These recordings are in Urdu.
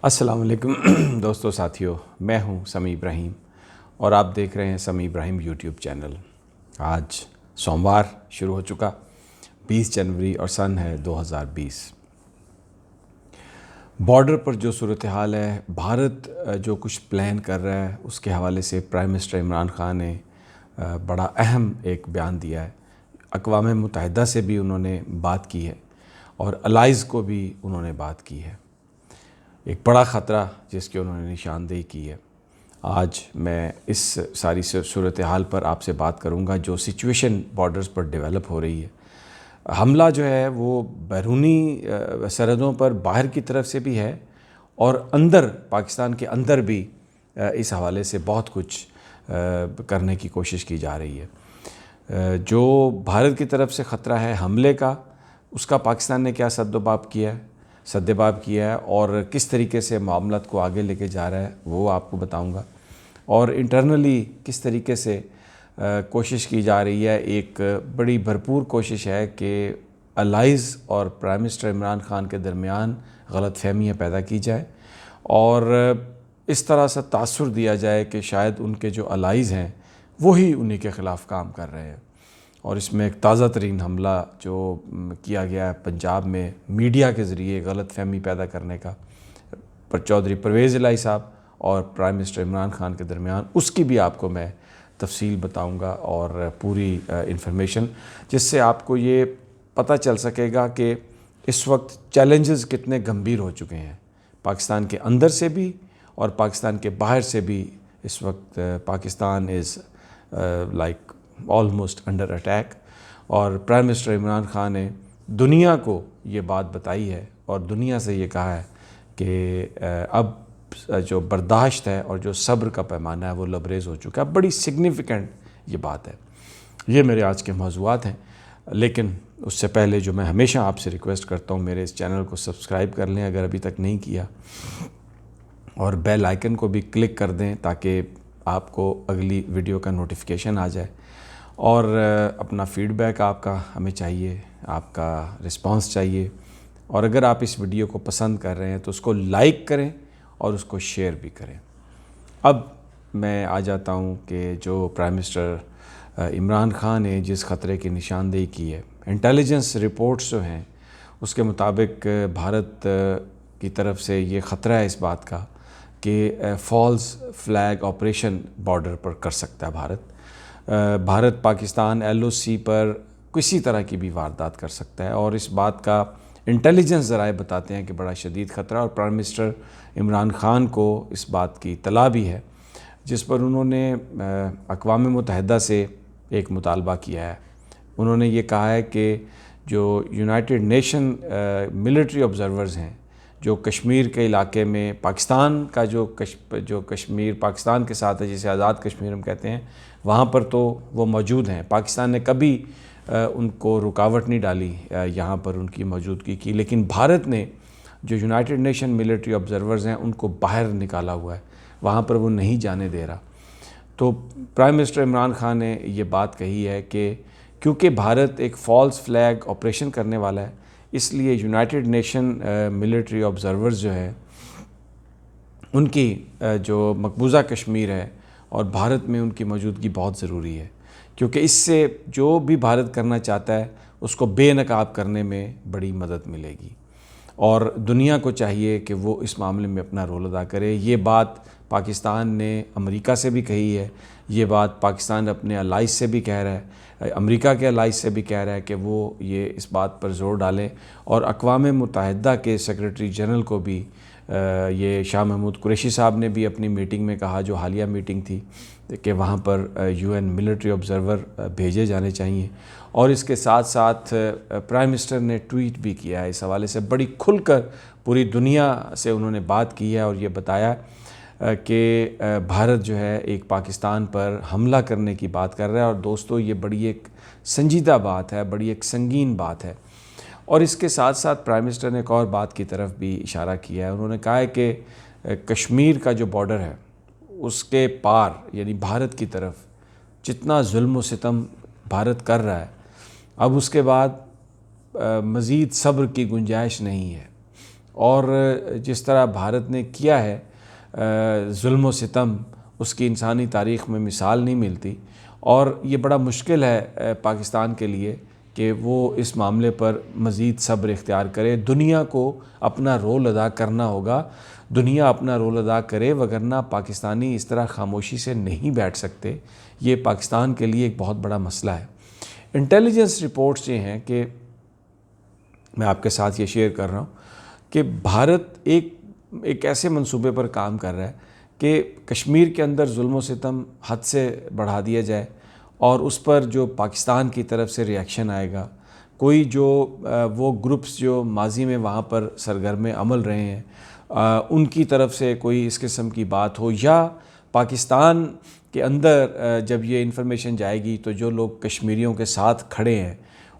السلام علیکم دوستو ساتھیو، میں ہوں سمیع ابراہیم اور آپ دیکھ رہے ہیں سمیع ابراہیم یوٹیوب چینل۔ آج سوموار شروع ہو چکا 20 جنوری اور سن ہے 2020۔ بارڈر پر جو صورتحال ہے، بھارت جو کچھ پلان کر رہا ہے، اس کے حوالے سے پرائم منسٹر عمران خان نے بڑا اہم ایک بیان دیا ہے۔ اقوام متحدہ سے بھی انہوں نے بات کی ہے اور الائز کو بھی انہوں نے بات کی ہے۔ ایک بڑا خطرہ جس کی انہوں نے نشاندہی کی ہے۔ آج میں اس ساری صورتحال پر آپ سے بات کروں گا جو سچویشن بارڈرز پر ڈیولپ ہو رہی ہے۔ حملہ جو ہے وہ بیرونی سرحدوں پر باہر کی طرف سے بھی ہے اور اندر پاکستان کے اندر بھی اس حوالے سے بہت کچھ کرنے کی کوشش کی جا رہی ہے۔ جو بھارت کی طرف سے خطرہ ہے حملے کا، اس کا پاکستان نے کیا سدباب کیا ہے اور کس طریقے سے معاملات کو آگے لے کے جا رہا ہے وہ آپ کو بتاؤں گا، اور انٹرنلی کس طریقے سے کوشش کی جا رہی ہے۔ ایک بڑی بھرپور کوشش ہے کہ الائز اور پرائم منسٹر عمران خان کے درمیان غلط فہمیاں پیدا کی جائے اور اس طرح سے تاثر دیا جائے کہ شاید ان کے جو الائز ہیں وہی انہی کے خلاف کام کر رہے ہیں۔ اور اس میں ایک تازہ ترین حملہ جو کیا گیا ہے پنجاب میں میڈیا کے ذریعے غلط فہمی پیدا کرنے کا، چودھری پرویز الہی صاحب اور پرائم منسٹر عمران خان کے درمیان، اس کی بھی آپ کو میں تفصیل بتاؤں گا اور پوری انفارمیشن، جس سے آپ کو یہ پتہ چل سکے گا کہ اس وقت چیلنجز کتنے گمبھیر ہو چکے ہیں، پاکستان کے اندر سے بھی اور پاکستان کے باہر سے بھی۔ اس وقت Pakistan is like almost under attack, اور پرائم منسٹر عمران خان نے دنیا کو یہ بات بتائی ہے اور دنیا سے یہ کہا ہے کہ اب جو برداشت ہے اور جو صبر کا پیمانہ ہے وہ لبریز ہو چکا ہے۔ بڑی سگنیفیکنٹ یہ بات ہے۔ یہ میرے آج کے موضوعات ہیں، لیکن اس سے پہلے جو میں ہمیشہ آپ سے ریکویسٹ کرتا ہوں، میرے اس چینل کو سبسکرائب کر لیں اگر ابھی تک نہیں کیا، اور بیل آئیکن کو بھی کلک کر دیں تاکہ آپ کو اگلی ویڈیو کا نوٹیفیکیشن آ جائے، اور اپنا فیڈ بیک آپ کا ہمیں چاہیے، آپ کا رسپانس چاہیے، اور اگر آپ اس ویڈیو کو پسند کر رہے ہیں تو اس کو لائک کریں اور اس کو شیئر بھی کریں۔ اب میں آ جاتا ہوں کہ جو پرائم منسٹر عمران خان نے جس خطرے کی نشاندہی کی ہے، انٹیلیجنس رپورٹس جو ہیں اس کے مطابق بھارت کی طرف سے یہ خطرہ ہے اس بات کا کہ فالس فلیگ آپریشن بارڈر پر کر سکتا ہے بھارت پاکستان LOC پر کسی طرح کی بھی واردات کر سکتا ہے، اور اس بات کا انٹیلیجنس ذرائع بتاتے ہیں کہ بڑا شدید خطرہ، اور پرائم منسٹر عمران خان کو اس بات کی اطلاع بھی ہے، جس پر انہوں نے اقوام متحدہ سے ایک مطالبہ کیا ہے۔ انہوں نے یہ کہا ہے کہ جو یونائٹڈ نیشن ملٹری آبزرورز ہیں جو کشمیر کے علاقے میں پاکستان کا جو کشمیر پاکستان کے ساتھ ہے، جسے آزاد کشمیر ہم کہتے ہیں، وہاں پر تو وہ موجود ہیں۔ پاکستان نے کبھی ان کو رکاوٹ نہیں ڈالی یہاں پر ان کی موجودگی کی، لیکن بھارت نے جو یونائٹڈ نیشن ملٹری آبزرورز ہیں ان کو باہر نکالا ہوا ہے، وہاں پر وہ نہیں جانے دے رہا۔ تو پرائم منسٹر عمران خان نے یہ بات کہی ہے کہ کیونکہ بھارت ایک فالس فلیگ آپریشن کرنے والا ہے، اس لیے یونائٹڈ نیشن ملٹری آبزرورز جو ہے ان کی جو مقبوضہ کشمیر ہے اور بھارت میں ان کی موجودگی بہت ضروری ہے، کیونکہ اس سے جو بھی بھارت کرنا چاہتا ہے اس کو بے نقاب کرنے میں بڑی مدد ملے گی، اور دنیا کو چاہیے کہ وہ اس معاملے میں اپنا رول ادا کرے۔ یہ بات پاکستان نے امریکہ سے بھی کہی ہے، یہ بات پاکستان اپنے الائز سے بھی کہہ رہا ہے، امریکہ کے الائز سے بھی کہہ رہا ہے کہ وہ یہ اس بات پر زور ڈالیں، اور اقوام متحدہ کے سیکریٹری جنرل کو بھی یہ شاہ محمود قریشی صاحب نے بھی اپنی میٹنگ میں کہا، جو حالیہ میٹنگ تھی، کہ وہاں پر UN ملٹری آبزرور بھیجے جانے چاہیے۔ اور اس کے ساتھ ساتھ پرائم منسٹر نے ٹویٹ بھی کیا ہے اس حوالے سے، بڑی کھل کر پوری دنیا سے انہوں نے بات کی ہے اور یہ بتایا کہ بھارت جو ہے ایک پاکستان پر حملہ کرنے کی بات کر رہا ہے، اور دوستو یہ بڑی ایک سنجیدہ بات ہے، بڑی ایک سنگین بات ہے۔ اور اس کے ساتھ ساتھ پرائم منسٹر نے ایک اور بات کی طرف بھی اشارہ کیا ہے، انہوں نے کہا ہے کہ کشمیر کا جو بارڈر ہے اس کے پار یعنی بھارت کی طرف جتنا ظلم و ستم بھارت کر رہا ہے، اب اس کے بعد مزید صبر کی گنجائش نہیں ہے، اور جس طرح بھارت نے کیا ہے ظلم و ستم، اس کی انسانی تاریخ میں مثال نہیں ملتی، اور یہ بڑا مشکل ہے پاکستان کے لیے کہ وہ اس معاملے پر مزید صبر اختیار کرے۔ دنیا کو اپنا رول ادا کرنا ہوگا، دنیا اپنا رول ادا کرے، وگرنہ پاکستانی اس طرح خاموشی سے نہیں بیٹھ سکتے۔ یہ پاکستان کے لیے ایک بہت بڑا مسئلہ ہے۔ انٹیلیجنس رپورٹس یہ ہیں کہ میں آپ کے ساتھ یہ شیئر کر رہا ہوں کہ بھارت ایک ایسے منصوبے پر کام کر رہا ہے کہ کشمیر کے اندر ظلم و ستم حد سے بڑھا دیا جائے، اور اس پر جو پاکستان کی طرف سے ری ایکشن آئے گا، کوئی جو وہ گروپس جو ماضی میں وہاں پر سرگرم عمل رہے ہیں ان کی طرف سے کوئی اس قسم کی بات ہو، یا پاکستان کے اندر جب یہ انفارمیشن جائے گی تو جو لوگ کشمیریوں کے ساتھ کھڑے ہیں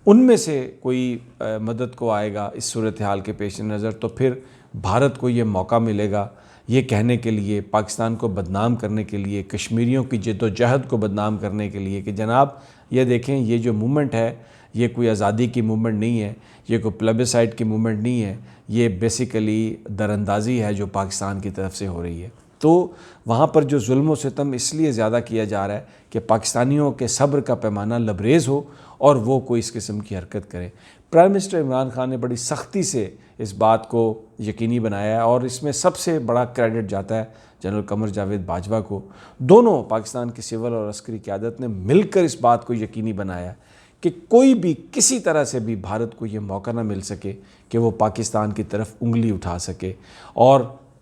ان میں سے کوئی مدد کو آئے گا اس صورتحال کے پیش نظر، تو پھر بھارت کو یہ موقع ملے گا یہ کہنے کے لیے، پاکستان کو بدنام کرنے کے لیے، کشمیریوں کی جد و جہد کو بدنام کرنے کے لیے کہ جناب یہ دیکھیں یہ جو موومنٹ ہے یہ کوئی آزادی کی موومنٹ نہیں ہے، یہ کوئی پلیبیسائٹ کی موومنٹ نہیں ہے، یہ بیسیکلی دراندازی ہے جو پاکستان کی طرف سے ہو رہی ہے۔ تو وہاں پر جو ظلم و ستم اس لیے زیادہ کیا جا رہا ہے کہ پاکستانیوں کے صبر کا پیمانہ لبریز ہو اور وہ کوئی اس قسم کی حرکت کرے۔ پرائم منسٹر عمران خان نے بڑی سختی سے اس بات کو یقینی بنایا ہے، اور اس میں سب سے بڑا کریڈٹ جاتا ہے جنرل قمر جاوید باجوہ کو۔ دونوں پاکستان کی سول اور عسکری قیادت نے مل کر اس بات کو یقینی بنایا کہ کوئی بھی کسی طرح سے بھی بھارت کو یہ موقع نہ مل سکے کہ وہ پاکستان کی طرف انگلی اٹھا سکے، اور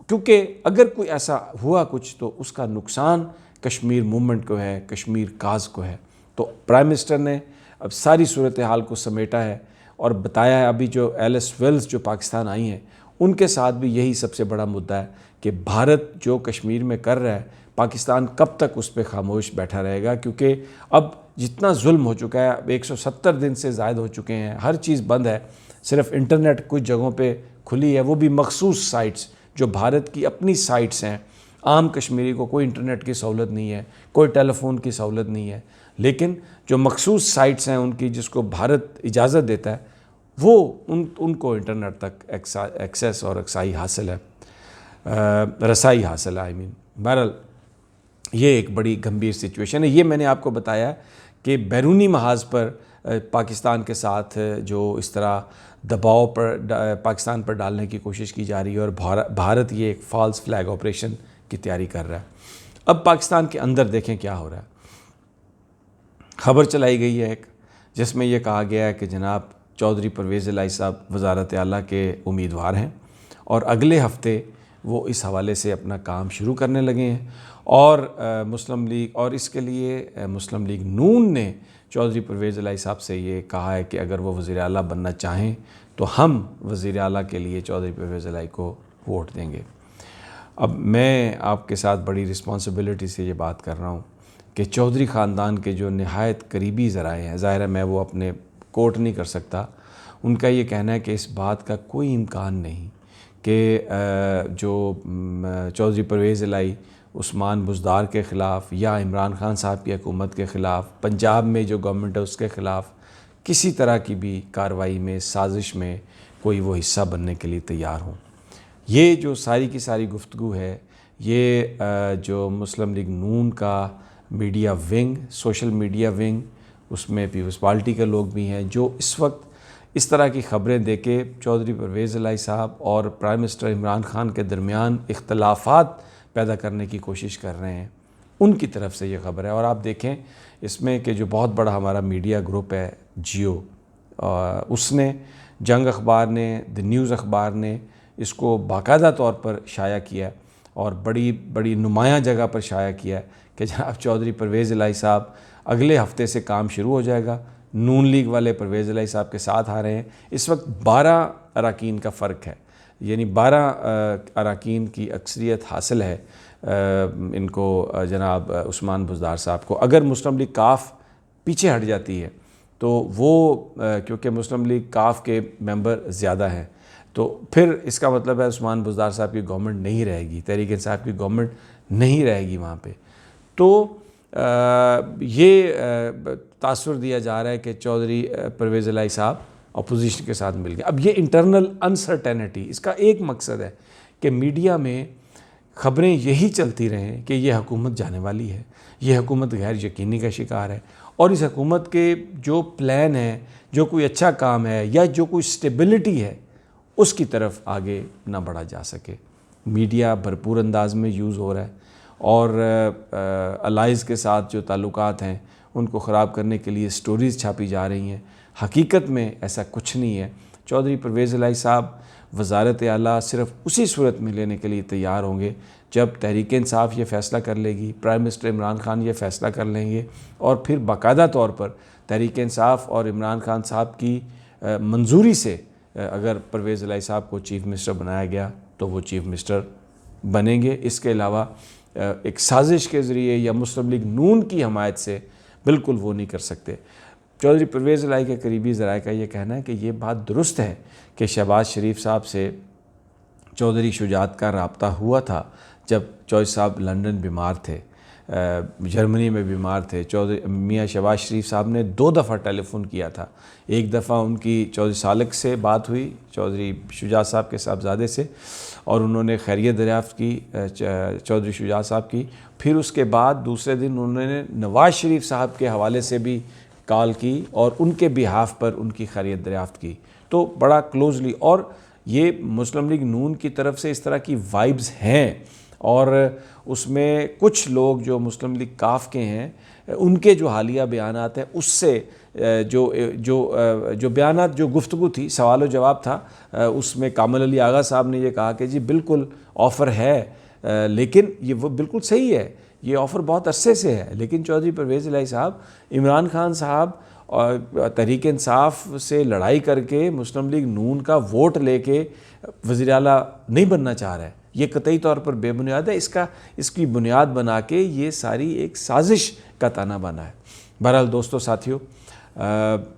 کیونکہ اگر کوئی ایسا ہوا کچھ تو اس کا نقصان کشمیر موومنٹ کو ہے، کشمیر کاز کو ہے۔ تو پرائم منسٹر نے اب ساری صورتحال کو سمیٹا ہے اور بتایا ہے۔ ابھی جو ایلس ویلز جو پاکستان آئی ہیں ان کے ساتھ بھی یہی سب سے بڑا مدعا ہے کہ بھارت جو کشمیر میں کر رہا ہے پاکستان کب تک اس پہ خاموش بیٹھا رہے گا، کیونکہ اب جتنا ظلم ہو چکا ہے، اب 170 دن سے زائد ہو چکے ہیں، ہر چیز بند ہے، صرف انٹرنیٹ کچھ جگہوں پہ کھلی ہے، وہ بھی مخصوص سائٹس جو بھارت کی اپنی سائٹس ہیں۔ عام کشمیری کو کوئی انٹرنیٹ کی سہولت نہیں ہے، کوئی ٹیلی فون کی سہولت نہیں ہے، لیکن جو مخصوص سائٹس ہیں ان کی جس کو بھارت اجازت دیتا ہے وہ ان کو انٹرنیٹ تک ایکسیس اور رسائی حاصل ہے۔ بہرحال یہ ایک بڑی گمبھیر سچویشن ہے۔ یہ میں نے آپ کو بتایا کہ بیرونی محاذ پر پاکستان کے ساتھ جو اس طرح دباؤ پر پاکستان پر ڈالنے کی کوشش کی جا رہی ہے، اور بھارت یہ ایک فالس فلیگ آپریشن کی تیاری کر رہا ہے۔ اب پاکستان کے اندر دیکھیں کیا ہو رہا ہے۔ خبر چلائی گئی ہے ایک، جس میں یہ کہا گیا ہے کہ جناب چودھری پرویز الہی صاحب وزارت اعلیٰ کے امیدوار ہیں، اور اگلے ہفتے وہ اس حوالے سے اپنا کام شروع کرنے لگے ہیں، اور مسلم لیگ، اور اس کے لیے مسلم لیگ نون نے چودھری پرویز الہی صاحب سے یہ کہا ہے کہ اگر وہ وزیر اعلیٰ بننا چاہیں تو ہم وزیر اعلیٰ کے لیے چودھری پرویز الہی کو ووٹ دیں گے۔ اب میں آپ کے ساتھ بڑی رسپانسبلٹی سے یہ بات کر رہا ہوں کہ چودھری خاندان کے جو نہایت قریبی ذرائع ہیں، ظاہر ہے میں وہ اپنے کوٹ نہیں کر سکتا، ان کا یہ کہنا ہے کہ اس بات کا کوئی امکان نہیں کہ جو چودھری پرویز الہی عثمان بزدار کے خلاف یا عمران خان صاحب کی حکومت کے خلاف، پنجاب میں جو گورنمنٹ ہے اس کے خلاف کسی طرح کی بھی کارروائی میں، سازش میں کوئی وہ حصہ بننے کے لیے تیار ہوں۔ یہ جو ساری کی ساری گفتگو ہے، یہ جو مسلم لیگ نون کا media wing, social media wing, اس میں پیپلز پارٹی کے لوگ بھی ہیں، جو اس وقت اس طرح کی خبریں دے کے چودھری پرویز الہی صاحب اور پرائم منسٹر عمران خان کے درمیان اختلافات پیدا کرنے کی کوشش کر رہے ہیں، ان کی طرف سے یہ خبر ہے۔ اور آپ دیکھیں اس میں کہ جو بہت بڑا ہمارا میڈیا گروپ ہے جیو، اس نے، جنگ اخبار نے، دی نیوز اخبار نے اس کو باقاعدہ طور پر شائع کیا اور بڑی بڑی نمایاں جگہ پر شائع کیا کہ جناب چودھری پرویز الہی صاحب اگلے ہفتے سے کام شروع ہو جائے گا، نون لیگ والے پرویز الہی صاحب کے ساتھ آ رہے ہیں۔ اس وقت 12 اراکین کا فرق ہے، یعنی 12 اراکین کی اکثریت حاصل ہے ان کو، جناب عثمان بزدار صاحب کو۔ اگر مسلم لیگ کاف پیچھے ہٹ جاتی ہے تو وہ، کیونکہ مسلم لیگ کاف کے ممبر زیادہ ہیں، تو پھر اس کا مطلب ہے عثمان بزدار صاحب کی گورنمنٹ نہیں رہے گی، تحریک انصاف کی گورنمنٹ نہیں رہے گی وہاں پہ۔ تو یہ تاثر دیا جا رہا ہے کہ چودھری پرویز الہی صاحب اپوزیشن کے ساتھ مل گیا. اب یہ انٹرنل انسرٹینٹی، اس کا ایک مقصد ہے کہ میڈیا میں خبریں یہی چلتی رہیں کہ یہ حکومت جانے والی ہے، یہ حکومت غیر یقینی کا شکار ہے، اور اس حکومت کے جو پلان ہے، جو کوئی اچھا کام ہے یا جو کوئی سٹیبلٹی ہے، اس کی طرف آگے نہ بڑھا جا سکے. میڈیا بھرپور انداز میں یوز ہو رہا ہے، اور الائز کے ساتھ جو تعلقات ہیں ان کو خراب کرنے کے لیے سٹوریز چھاپی جا رہی ہیں. حقیقت میں ایسا کچھ نہیں ہے. چودھری پرویز الہی صاحب وزارت اعلیٰ صرف اسی صورت میں لینے کے لیے تیار ہوں گے جب تحریک انصاف یہ فیصلہ کر لے گی، پرائم منسٹر عمران خان یہ فیصلہ کر لیں گے، اور پھر باقاعدہ طور پر تحریک انصاف اور عمران خان صاحب کی منظوری سے اگر پرویز الہی صاحب کو چیف منسٹر بنایا گیا تو وہ چیف منسٹر بنیں گے. اس کے علاوہ ایک سازش کے ذریعے یا مسلم لیگ نون کی حمایت سے بالکل وہ نہیں کر سکتے. چودھری پرویز الہی کے قریبی ذرائع کا یہ کہنا ہے کہ یہ بات درست ہے کہ شہباز شریف صاحب سے چودھری شجاعت کا رابطہ ہوا تھا جب چودھری صاحب لندن بیمار تھے، جرمنی میں بیمار تھے. میاں شہباز شریف صاحب نے 2 دفعہ ٹیلی فون کیا تھا. ایک دفعہ ان کی چودھری سالک سے بات ہوئی، چودھری شجاعت صاحب کے صاحبزادے سے، اور انہوں نے خیریت دریافت کی چودھری شجاعت صاحب کی. پھر اس کے بعد دوسرے دن انہوں نے نواز شریف صاحب کے حوالے سے بھی کال کی اور ان کے بیہاف پر ان کی خیریت دریافت کی. تو بڑا کلوزلی، اور یہ مسلم لیگ نون کی طرف سے اس طرح کی وائبز ہیں، اور اس میں کچھ لوگ جو مسلم لیگ کاف کے ہیں ان کے جو حالیہ بیانات ہیں اس سے جو بیانات، جو گفتگو تھی، سوال و جواب تھا، اس میں کامل علی آغا صاحب نے یہ کہا کہ جی بالکل آفر ہے، لیکن یہ وہ بالکل صحیح ہے، یہ آفر بہت عرصے سے ہے، لیکن چودھری پرویز الہی صاحب عمران خان صاحب اور تحریک انصاف سے لڑائی کر کے مسلم لیگ نون کا ووٹ لے کے وزیر اعلیٰ نہیں بننا چاہ رہا ہے. یہ قطعی طور پر بے بنیاد ہے. اس کی بنیاد بنا کے یہ ساری ایک سازش کا تانا بانا ہے. بہرحال دوستو، ساتھیو،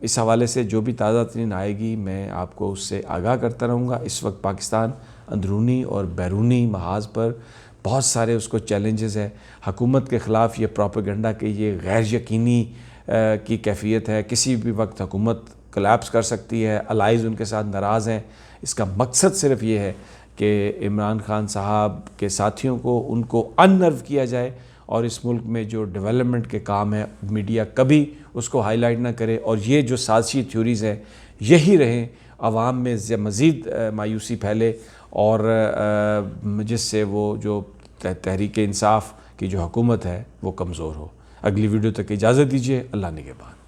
اس حوالے سے جو بھی تازہ ترین آئے گی میں آپ کو اس سے آگاہ کرتا رہوں گا. اس وقت پاکستان اندرونی اور بیرونی محاذ پر بہت سارے اس کو چیلنجز ہیں. حکومت کے خلاف یہ پروپیگنڈا کہ یہ غیر یقینی کی کیفیت ہے، کسی بھی وقت حکومت کلیپس کر سکتی ہے، الائز ان کے ساتھ ناراض ہیں. اس کا مقصد صرف یہ ہے کہ عمران خان صاحب کے ساتھیوں کو ان کو اننرو کیا جائے، اور اس ملک میں جو ڈیولپمنٹ کے کام ہے میڈیا کبھی اس کو ہائی لائٹ نہ کرے، اور یہ جو سازشی تھیوریز ہیں یہی رہیں، عوام میں مزید مایوسی پھیلے، اور جس سے وہ جو تحریک انصاف کی جو حکومت ہے وہ کمزور ہو. اگلی ویڈیو تک اجازت دیجیے. اللہ نگہبان.